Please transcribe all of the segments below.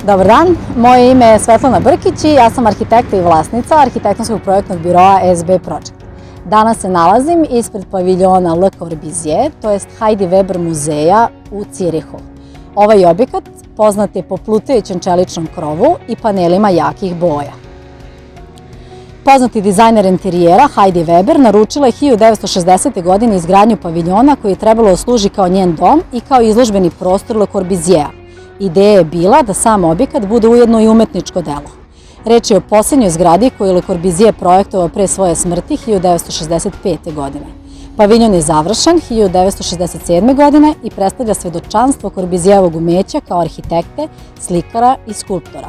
Dobar dan, moje ime je Svetlana Brkić i ja sam arhitekta i vlasnica arhitektonskog projektnog biroa SB Project. Danas se nalazim ispred paviljona Le Corbusier, to jest Heidi Weber muzeja u Cirihu. Ovaj objekat poznat je po plutajućem čeličnom krovu i panelima jakih boja. Poznati dizajner interijera Heidi Weber naručila je 1960. godine izgradnju paviljona koji je trebalo da služi kao njen dom i kao izložbeni prostor Le Corbusiera. Ideja je bila da sam objekat bude ujedno i umetničko delo. Reč je o posljednjoj zgradi koju je Le Corbusier projektovao pre svoje smrti 1965. godine. Paviljon je završen 1967. godine i predstavlja svedočanstvo Corbusierovog umeća kao arhitekte, slikara i skulptora.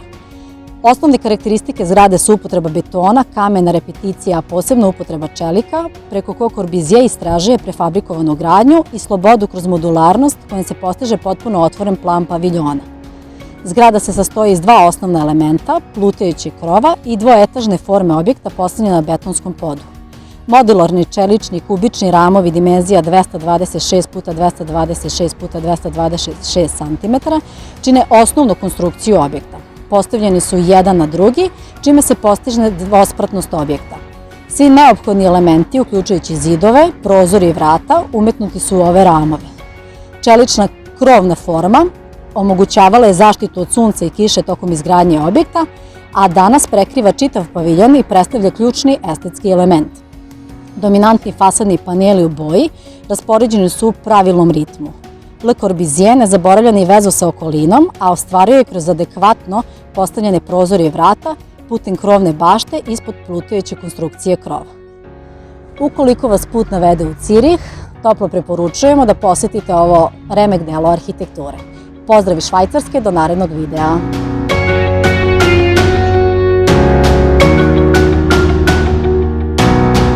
Osnovne karakteristike zgrade su upotreba betona, kamena, repeticija, a posebno upotreba čelika, preko kog Corbusier istražuje prefabrikovanu gradnju i slobodu kroz modularnost kojom se postiže potpuno otvoren plan paviljona. Zgrada se sastoji iz dva osnovna elementa, plutajućeg krova i dvoetažne forme objekta postavljena na betonskom podu. Modularni čelični kubični ramovi dimenzija 226 x 226 x 226 cm čine osnovnu konstrukciju objekta. Postavljeni su jedan na drugi, čime se postiže dvospratnost objekta. Svi neophodni elementi, uključujući zidove, prozori i vrata, umetnuti su u ove ramove. Čelična krovna forma omogućavala je zaštitu od sunca i kiše tokom izgradnje objekta, a danas prekriva čitav paviljon i predstavlja ključni estetski element. Dominantni fasadni paneli u boji raspoređeni su u pravilnom ritmu. Le Corbusier ne zaboravlja ni vezu sa okolinom, a ostvaruje je kroz adekvatno postavljene prozore i vrata putem krovne bašte ispod plutajuće konstrukcije krova. Ukoliko vas put navede u Cirih, toplo preporučujemo da posetite ovo remek delo arhitekture. Pozdrav iz Švajcarske, do narednog videa!